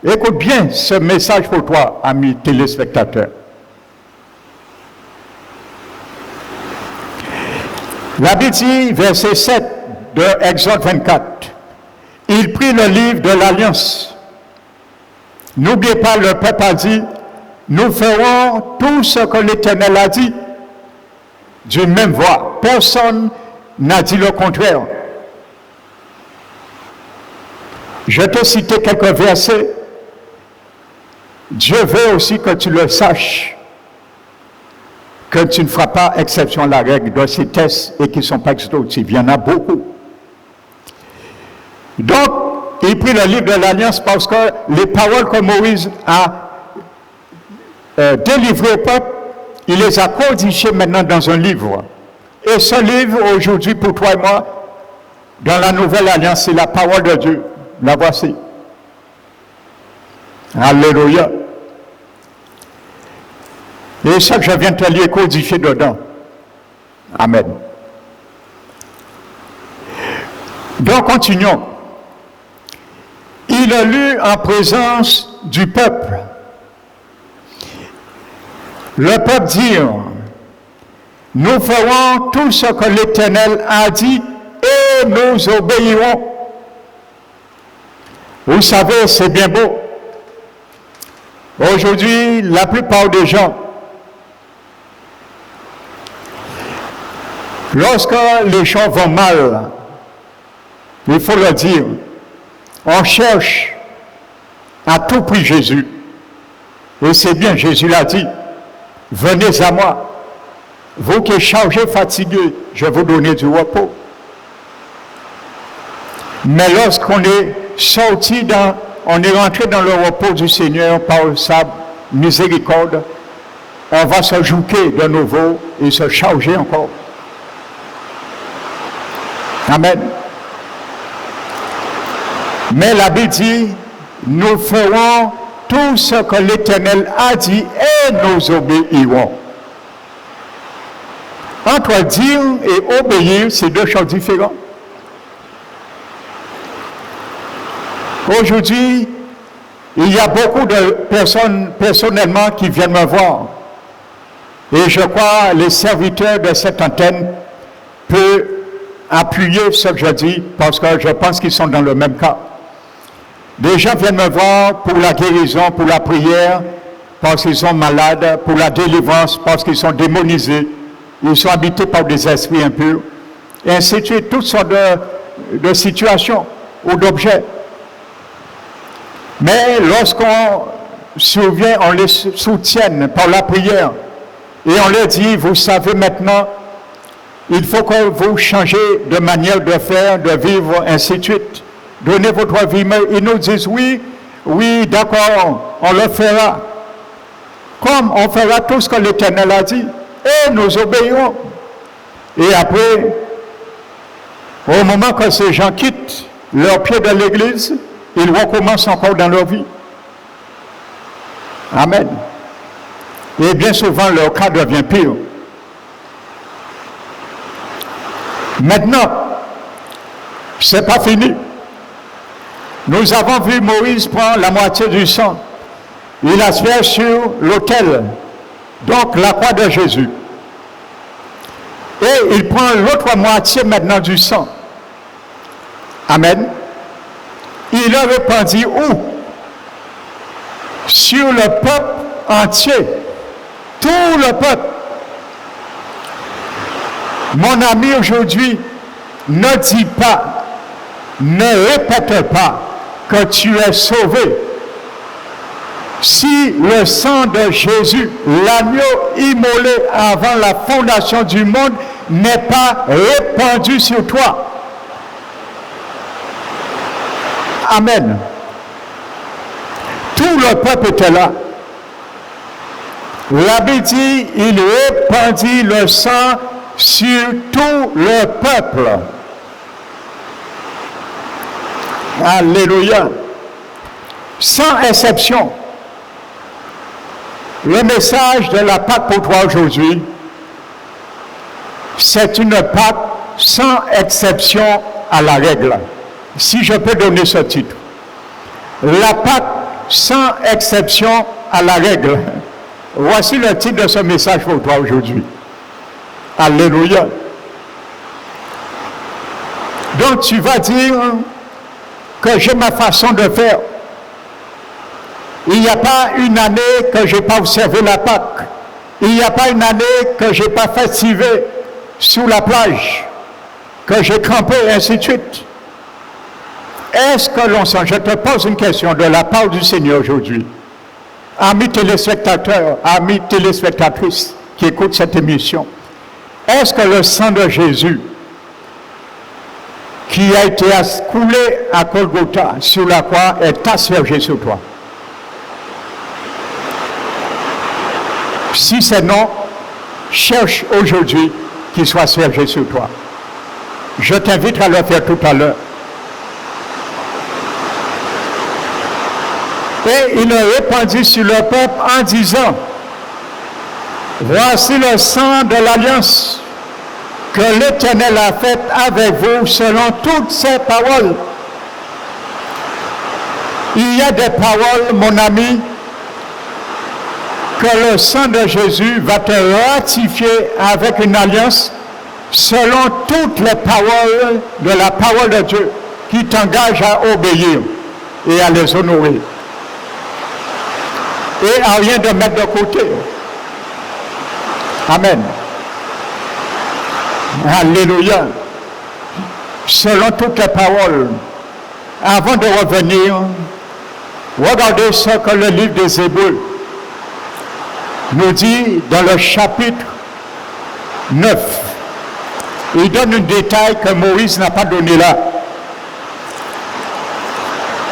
Écoute bien ce message pour toi, amis téléspectateurs. La Bible dit, verset 7 de Exode 24, il prit le livre de l'Alliance. N'oubliez pas, le peuple a dit, nous ferons tout ce que l'Éternel a dit, d'une même voix. Personne n'a dit le contraire. Je te cite quelques versets. Dieu veut aussi que tu le saches, que tu ne feras pas exception à la règle de ces tests et qui ne sont pas exhaustifs. Il y en a beaucoup. Donc, il prit le livre de l'Alliance parce que les paroles que Moïse a délivrées au peuple, il les a codifiées maintenant dans un livre. Et ce livre, aujourd'hui, pour toi et moi, dans la Nouvelle Alliance, c'est la parole de Dieu. La voici. Alléluia. Et ça que je viens de te lire codifié dedans. Amen. Donc, continuons. Il a lu en présence du peuple. Le peuple dit, nous ferons tout ce que l'Éternel a dit et nous obéirons. Vous savez, c'est bien beau. Aujourd'hui, la plupart des gens, lorsque les choses vont mal, il faut le dire, on cherche à tout prix Jésus. Et c'est bien, Jésus l'a dit, venez à moi, vous qui êtes chargés, fatigués, je vais vous donner du repos. Mais lorsqu'on est sorti on est rentré dans le repos du Seigneur par sa miséricorde, on va se jouer de nouveau et se charger encore. Amen. Mais la Bible dit, nous ferons tout ce que l'Éternel a dit et nous obéirons. Entre dire et obéir, c'est deux choses différentes. Aujourd'hui, il y a beaucoup de personnes personnellement qui viennent me voir. Et je crois que les serviteurs de cette antenne peuvent appuyer ce que je dis parce que je pense qu'ils sont dans le même cas. Des gens viennent me voir pour la guérison, pour la prière, parce qu'ils sont malades, pour la délivrance, parce qu'ils sont démonisés. Ils sont habités par des esprits impurs. Et ainsi de suite, toutes sortes de situations ou d'objets. Mais lorsqu'on survient, on les soutient par la prière et on leur dit, vous savez maintenant, il faut que vous changez de manière de faire, de vivre, ainsi de suite. Donnez votre vie. Mais ils nous disent, oui, d'accord, on le fera. Comme on fera tout ce que l'Éternel a dit et nous obéirons. Et après, au moment que ces gens quittent leur pied de l'église, ils recommencent encore dans leur vie. Amen. Et bien souvent, leur cas devient pire. Maintenant, ce n'est pas fini. Nous avons vu Moïse prendre la moitié du sang. Il asperge sur l'autel, donc la croix de Jésus. Et il prend l'autre moitié maintenant du sang. Amen. Il a répandu où? Sur le peuple entier. Tout le peuple. Mon ami, aujourd'hui, ne dis pas, ne répète pas que tu es sauvé. Si le sang de Jésus, l'agneau immolé avant la fondation du monde, n'est pas répandu sur toi. Amen. Tout le peuple était là. La Bible dit, il répandit le sang sur tout le peuple. Alléluia. Sans exception. Le message de la Pâque pour toi aujourd'hui, c'est une Pâque sans exception à la règle. Si je peux donner ce titre. La Pâque sans exception à la règle. Voici le titre de ce message pour toi aujourd'hui. Alléluia. Donc tu vas dire que j'ai ma façon de faire. Il n'y a pas une année que je n'ai pas observé la Pâque. Il n'y a pas une année que je n'ai pas festivé sous la plage, que j'ai campé, et ainsi de suite. Est-ce que l'on sent, je te pose une question de la part du Seigneur aujourd'hui. Amis téléspectateurs, amis téléspectatrices qui écoutent cette émission, est-ce que le sang de Jésus qui a été coulé à Golgotha sur la croix est aspergé sur toi? Si c'est non, cherche aujourd'hui qu'il soit aspergé sur toi. Je t'invite à le faire tout à l'heure. Et il le répandit sur le peuple en disant, voici le sang de l'alliance que l'Éternel a fait avec vous selon toutes ses paroles. Il y a des paroles, mon ami, que le sang de Jésus va te ratifier avec une alliance selon toutes les paroles de la parole de Dieu qui t'engage à obéir et à les honorer. Et à rien de mettre de côté. Amen. Alléluia. Selon toutes les paroles. Avant de revenir, regardez ce que le livre des Hébreux nous dit dans le chapitre 9. Il donne un détail que Moïse n'a pas donné là.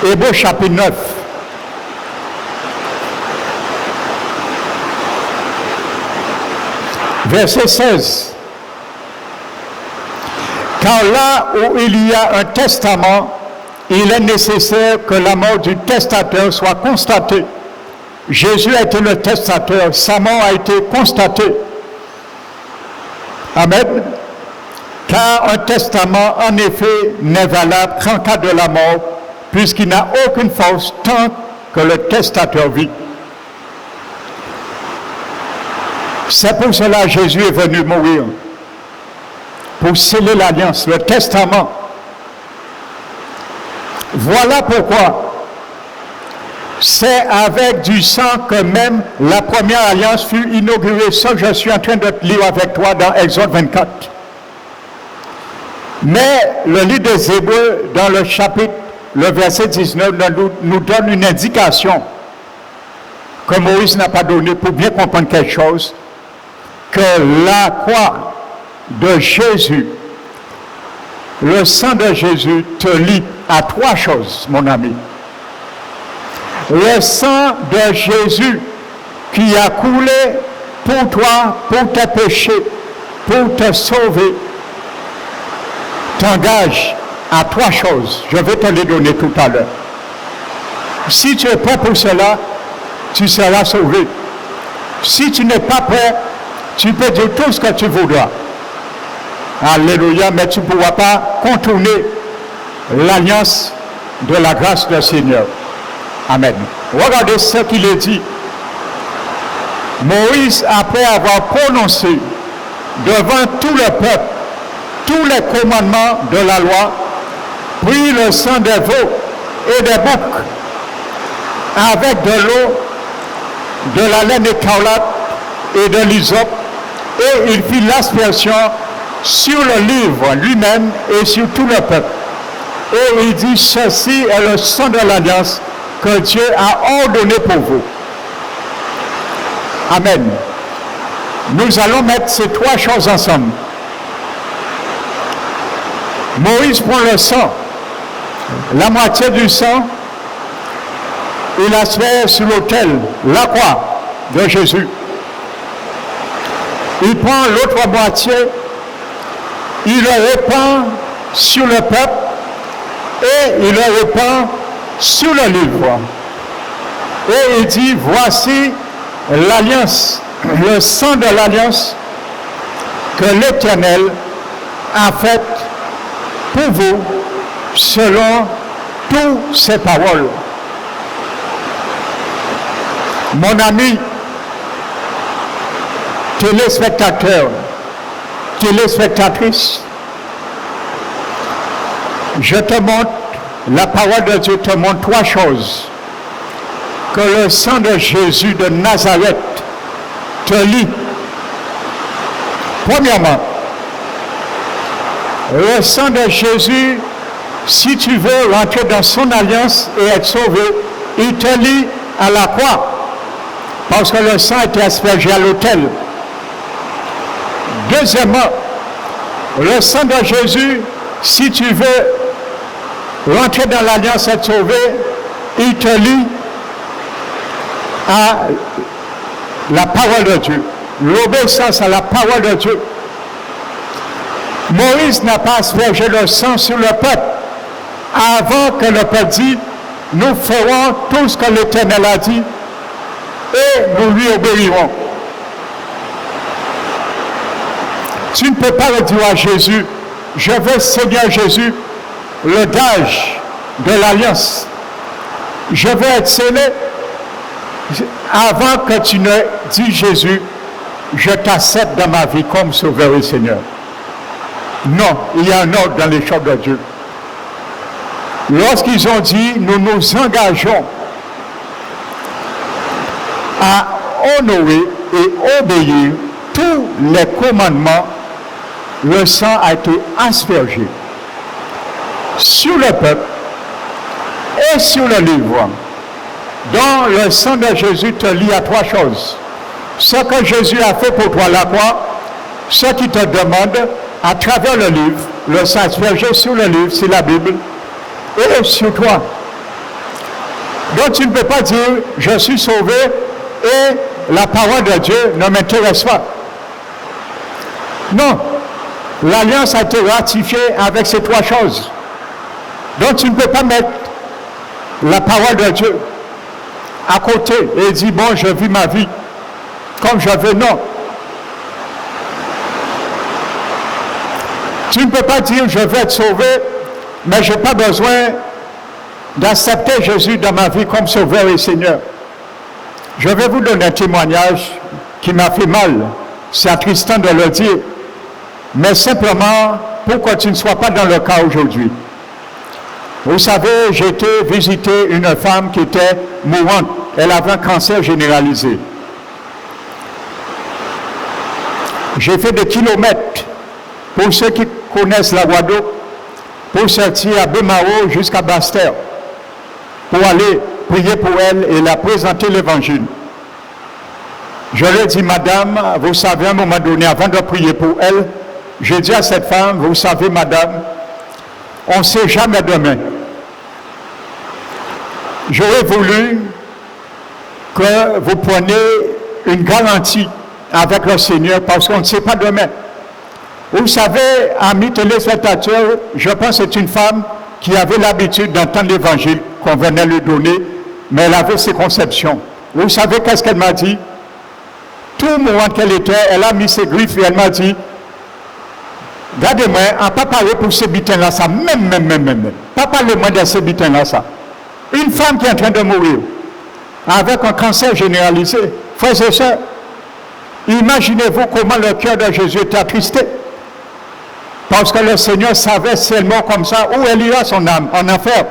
Hébreux chapitre 9. Verset 16. Car là où il y a un testament, il est nécessaire que la mort du testateur soit constatée. Jésus a été le testateur, sa mort a été constatée. Amen. Car un testament, en effet, n'est valable qu'en cas de la mort, puisqu'il n'a aucune force tant que le testateur vit. C'est pour cela que Jésus est venu mourir, pour sceller l'alliance, le testament. Voilà pourquoi c'est avec du sang que même la première alliance fut inaugurée. Ça, je suis en train de lire avec toi dans Exode 24. Mais le livre des Hébreux, dans le chapitre, le verset 19, nous donne une indication que Moïse n'a pas donnée pour bien comprendre quelque chose, que la croix de Jésus, le sang de Jésus te lie à trois choses, mon ami. Le sang de Jésus qui a coulé pour toi, pour tes péchés, pour te sauver, t'engage à trois choses. Je vais te les donner tout à l'heure. Si tu es prêt pour cela, tu seras sauvé. Si tu n'es pas prêt, tu peux dire tout ce que tu voudras. Alléluia, mais tu ne pourras pas contourner l'alliance de la grâce du Seigneur. Amen. Regardez ce qu'il est dit. Moïse, après avoir prononcé devant tout le peuple tous les commandements de la loi, prit le sang des veaux et des boucs avec de l'eau, de la laine écarlate et de l'hysope, et il fit l'aspersion sur le livre lui-même et sur tout le peuple. Et il dit, ceci est le sang de l'alliance que Dieu a ordonné pour vous. Amen. Nous allons mettre ces trois choses ensemble. Moïse prend le sang, la moitié du sang, il la fait sur l'autel, la croix de Jésus. Il prend l'autre moitié, il le répand sur le peuple et il le répand sur le livre. Et il dit, voici l'alliance, le sang de l'alliance que l'Éternel a fait pour vous selon toutes ses paroles. Mon ami, téléspectateur, téléspectatrice, je te montre, la parole de Dieu te montre trois choses que le sang de Jésus de Nazareth te lie. Premièrement, le sang de Jésus, si tu veux rentrer dans son alliance et être sauvé, il te lie à la croix. Parce que le sang était aspergé à l'autel. Deuxièmement, le sang de Jésus, si tu veux rentrer dans l'alliance et être sauvé, il te lie à la parole de Dieu. L'obéissance à la parole de Dieu. Moïse n'a pas aspergé le sang sur le peuple avant que le peuple dise, nous ferons tout ce que l'Éternel a dit et nous lui obéirons. Tu ne peux pas le dire à Jésus, je veux, Seigneur Jésus, le gage de l'alliance. Je veux être scellé avant que tu ne dises Jésus, je t'accepte dans ma vie comme Sauveur et Seigneur. Non, il y a un ordre dans les choses de Dieu. Lorsqu'ils ont dit, nous nous engageons à honorer et obéir tous les commandements, le sang a été aspergé sur le peuple et sur le livre. Donc le sang de Jésus te lie à trois choses. Ce que Jésus a fait pour toi la croix, ce qui te demande à travers le livre, le sang aspergé sur le livre, c'est la Bible, et sur toi. Donc tu ne peux pas dire, je suis sauvé et la parole de Dieu ne m'intéresse pas. Non, l'alliance a été ratifiée avec ces trois choses. Donc tu ne peux pas mettre la parole de Dieu à côté et dire, bon, je vis ma vie comme je veux. Non. Tu ne peux pas dire, je veux être sauvé, mais je n'ai pas besoin d'accepter Jésus dans ma vie comme Sauveur et Seigneur. Je vais vous donner un témoignage qui m'a fait mal. C'est attristant de le dire, mais simplement pour que tu ne sois pas dans le cas aujourd'hui. Vous savez, j'ai été visiter une femme qui était mourante. Elle avait un cancer généralisé. J'ai fait des kilomètres, pour ceux qui connaissent la Guadeloupe, pour sortir à Bémao jusqu'à Basse-Terre, pour aller prier pour elle et la présenter l'Évangile. Je lui ai dit, madame, vous savez, à un moment donné, avant de prier pour elle, j'ai dit à cette femme, vous savez, madame, on ne sait jamais demain. J'aurais voulu que vous preniez une garantie avec le Seigneur parce qu'on ne sait pas demain. Vous savez, amis téléspectateurs, je pense que c'est une femme qui avait l'habitude d'entendre l'Évangile qu'on venait lui donner, mais elle avait ses conceptions. Vous savez qu'est-ce qu'elle m'a dit? Tout le moment qu'elle était, elle a mis ses griffes et elle m'a dit, regardez-moi, on n'a pas parlé pour ces bitins-là, ça, même. Pas parlez-moi de ces bitins-là, ça. Une femme qui est en train de mourir, avec un cancer généralisé, frères et sœurs, imaginez-vous comment le cœur de Jésus était attristé. Parce que le Seigneur savait seulement comme ça où elle ira son âme, en enfer.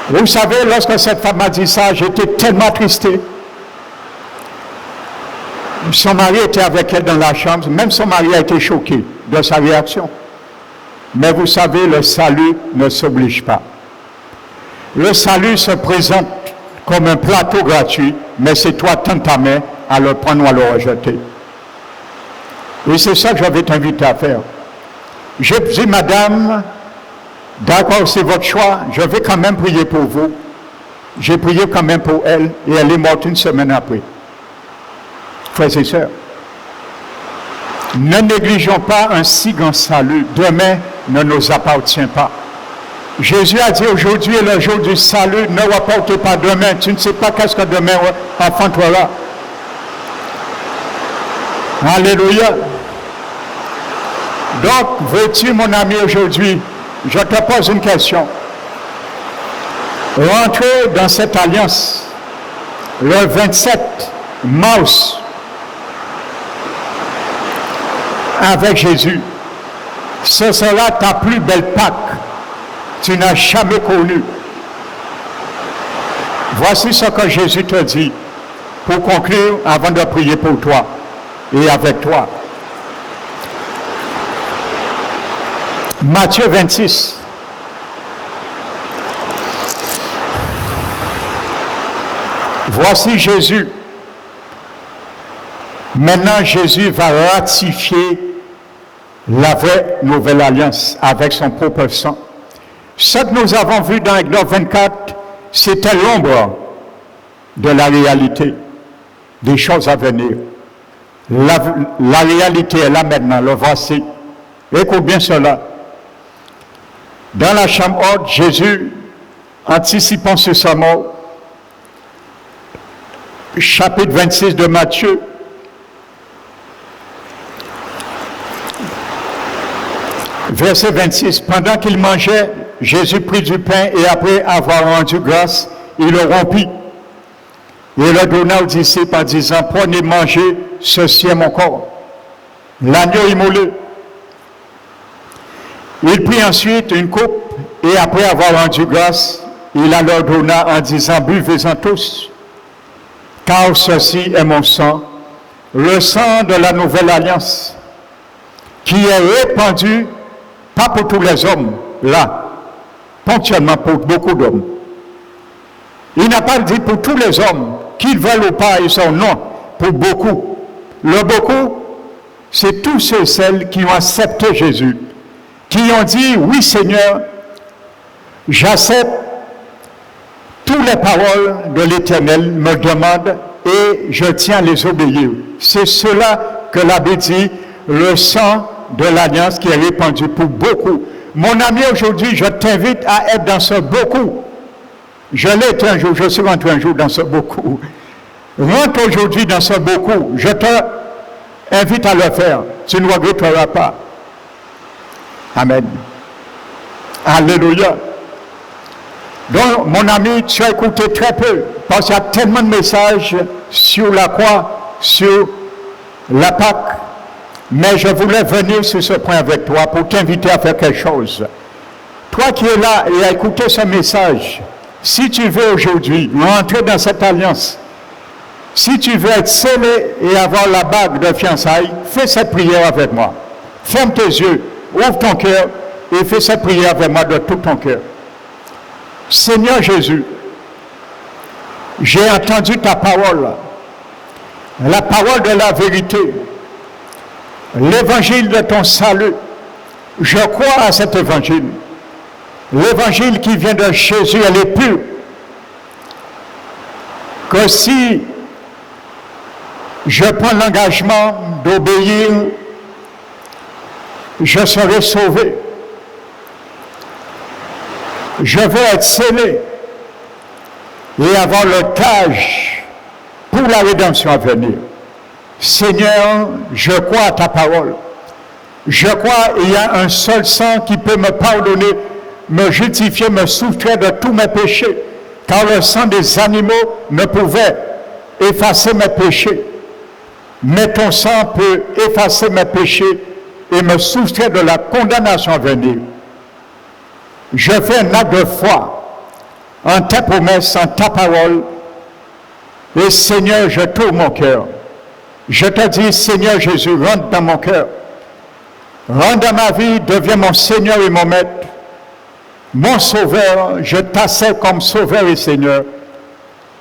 Vous savez, lorsque cette femme m'a dit ça, j'étais tellement attristé. Son mari était avec elle dans la chambre, même son mari a été choqué de sa réaction. Mais vous savez, le salut ne s'oblige pas. Le salut se présente comme un plateau gratuit, mais c'est toi, tends ta main, à le prendre ou à le rejeter. Et c'est ça que je vais t'inviter à faire. Je dis, madame, d'accord, c'est votre choix, je vais quand même prier pour vous. J'ai prié quand même pour elle, et elle est morte une semaine après. Frères et sœurs, ne négligeons pas un si grand salut. Demain ne nous appartient pas. Jésus a dit aujourd'hui est le jour du salut, ne rapportez pas demain. Tu ne sais pas qu'est-ce que demain enfantera. Alléluia. Donc, veux-tu, mon ami, aujourd'hui, je te pose une question. Rentrer dans cette alliance le 27 mars avec Jésus, ce sera ta plus belle Pâque. Tu n'as jamais connu. Voici ce que Jésus te dit pour conclure avant de prier pour toi et avec toi. Matthieu 26. Voici Jésus. Maintenant, Jésus va ratifier la vraie nouvelle alliance avec son propre sang. Ce que nous avons vu dans Exode 24, c'était l'ombre de la réalité, des choses à venir. La réalité est là maintenant, le voici. Écoute bien cela. Dans la chambre haute, Jésus, anticipant sur sa mort, chapitre 26 de Matthieu, verset 26, pendant qu'il mangeait, Jésus prit du pain et après avoir rendu grâce, il le rompit et le donna aux disciples en disant, prenez, mangez, ceci est mon corps. L'agneau immolé. Il prit ensuite une coupe et après avoir rendu grâce, il la leur donna en disant, buvez-en tous, car ceci est mon sang, le sang de la nouvelle alliance, qui est répandu, pas pour tous les hommes, là, ponctuellement pour beaucoup d'hommes. Il n'a pas dit pour tous les hommes, qu'ils veulent ou pas, ils sont non, pour beaucoup. Le beaucoup, c'est tous ceux et celles qui ont accepté Jésus, qui ont dit, oui Seigneur, j'accepte toutes les paroles de l'Éternel me demandent et je tiens à les obéir. C'est cela que la Bible dit, le sang de l'alliance qui est répandu pour beaucoup. Mon ami, aujourd'hui, je t'invite à être dans ce beaucoup. Je l'ai été un jour, je suis rentré un jour dans ce beaucoup. Rentre aujourd'hui dans ce beaucoup. Je t'invite à le faire. Tu ne regretteras pas. Amen. Alléluia. Donc, mon ami, tu as écouté très peu, parce qu'il y a tellement de messages sur la croix, sur la Pâque. Mais je voulais venir sur ce point avec toi pour t'inviter à faire quelque chose. Toi qui es là et à écouter ce message, si tu veux aujourd'hui rentrer dans cette alliance, si tu veux être scellé et avoir la bague de fiançailles, fais cette prière avec moi. Ferme tes yeux, ouvre ton cœur et fais cette prière avec moi de tout ton cœur. Seigneur Jésus, j'ai entendu ta parole, la parole de la vérité, l'évangile de ton salut. Je crois à cet évangile. L'évangile qui vient de Jésus, elle est pure. Que si je prends l'engagement d'obéir, je serai sauvé. Je veux être scellé et avoir le gage pour la rédemption à venir. Seigneur, je crois à ta parole. Je crois qu'il y a un seul sang qui peut me pardonner, me justifier, me soustraire de tous mes péchés, car le sang des animaux ne pouvait effacer mes péchés. Mais ton sang peut effacer mes péchés et me soustraire de la condamnation à venir. Je fais un acte de foi en ta promesse, en ta parole. Et Seigneur, je tourne mon cœur. Je te dis, Seigneur Jésus, rentre dans mon cœur. Rentre dans ma vie, deviens mon Seigneur et mon Maître. Mon Sauveur, je t'assais comme Sauveur et Seigneur.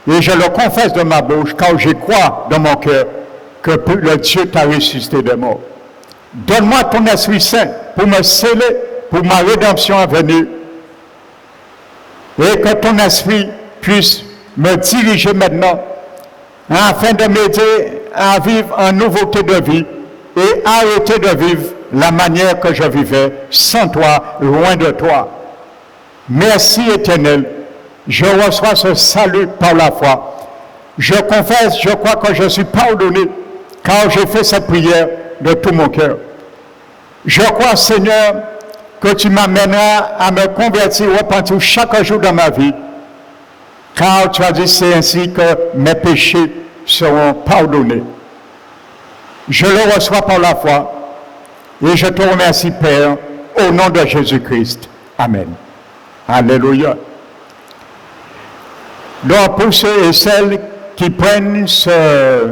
Et je le confesse de ma bouche, car je crois dans mon cœur que le Dieu t'a ressuscité de mort. Donne-moi ton Esprit Saint pour me sceller pour ma rédemption à venir. Et que ton Esprit puisse me diriger maintenant afin de m'aider à vivre en nouveauté de vie et arrêter de vivre la manière que je vivais sans toi, loin de toi. Merci Éternel. Je reçois ce salut par la foi. Je confesse, je crois que je suis pardonné car j'ai fait cette prière de tout mon cœur. Je crois, Seigneur, que tu m'amèneras à me convertir, repentir chaque jour dans ma vie. Car tu as dit, c'est ainsi que mes péchés seront pardonnés. Je le reçois par la foi et je te remercie, Père, au nom de Jésus-Christ. Amen. Alléluia. Donc, pour ceux et celles qui prennent ce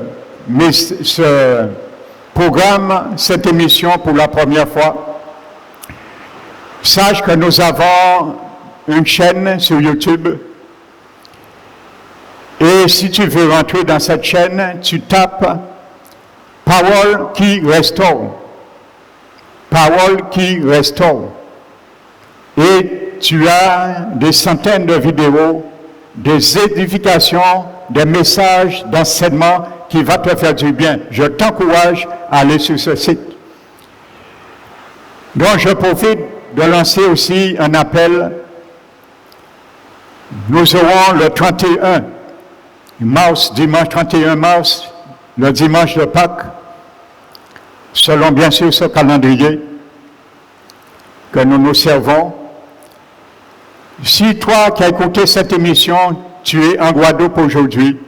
programme, cette émission pour la première fois, sache que nous avons une chaîne sur YouTube. Et si tu veux rentrer dans cette chaîne, tu tapes « Parole qui restaure ». « Parole qui restaure ». Et tu as des centaines de vidéos, des édifications, des messages d'enseignement qui vont te faire du bien. Je t'encourage à aller sur ce site. Donc je profite de lancer aussi un appel. Nous aurons le 31 mars, dimanche 31 mars, le dimanche de Pâques, selon bien sûr ce calendrier que nous nous servons. Si toi qui as écouté cette émission, tu es en Guadeloupe aujourd'hui,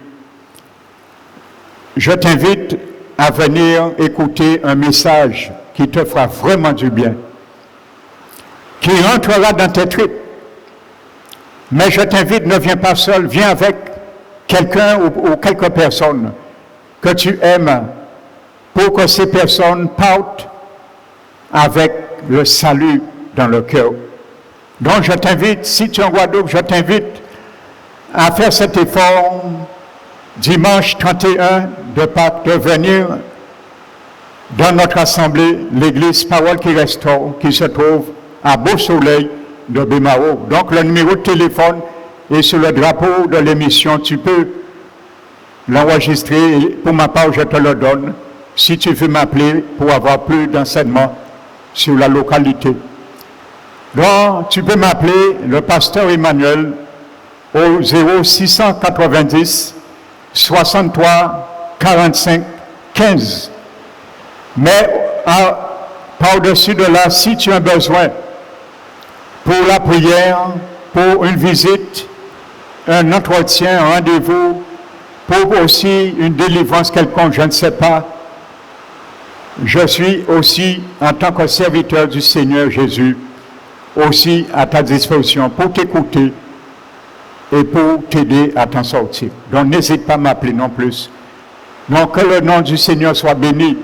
je t'invite à venir écouter un message qui te fera vraiment du bien, qui rentrera dans tes tripes. Mais je t'invite, ne viens pas seul, viens avec quelqu'un ou quelques personnes que tu aimes pour que ces personnes partent avec le salut dans le cœur. Donc je t'invite, si tu es en Guadeloupe, je t'invite à faire cet effort dimanche 31 de Pâques, de venir dans notre assemblée, l'église Parole qui restaure, qui se trouve à Beau-Soleil de Bémao. Donc le numéro de téléphone est sur le drapeau de l'émission. Tu peux l'enregistrer et pour ma part, je te le donne si tu veux m'appeler pour avoir plus d'enseignements sur la localité. Donc, tu peux m'appeler le pasteur Emmanuel au 0690 63 45 15. Mais par-dessus de là, si tu as besoin pour la prière, pour une visite, un entretien, un rendez-vous, pour aussi une délivrance quelconque, je ne sais pas, je suis aussi, en tant que serviteur du Seigneur Jésus, aussi à ta disposition pour t'écouter et pour t'aider à t'en sortir. Donc n'hésite pas à m'appeler non plus. Donc que le nom du Seigneur soit béni,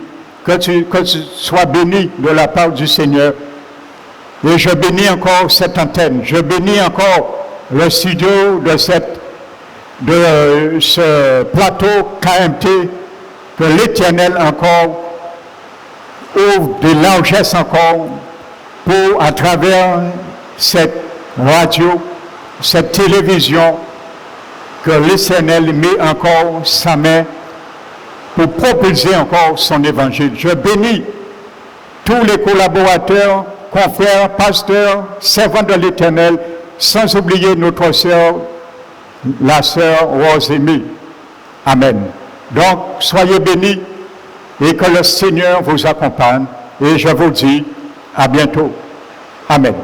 que tu sois béni de la part du Seigneur. Et je bénis encore cette antenne, je bénis encore le studio de ce plateau KMT, que l'Éternel encore ouvre des largesses encore pour, à travers cette radio, cette télévision, que l'Éternel met encore sa main pour propulser encore son évangile. Je bénis tous les collaborateurs, confrères, pasteurs, servants de l'Éternel, sans oublier notre sœur, la sœur Rosémie. Amen. Donc, soyez bénis et que le Seigneur vous accompagne. Et je vous dis à bientôt. Amen.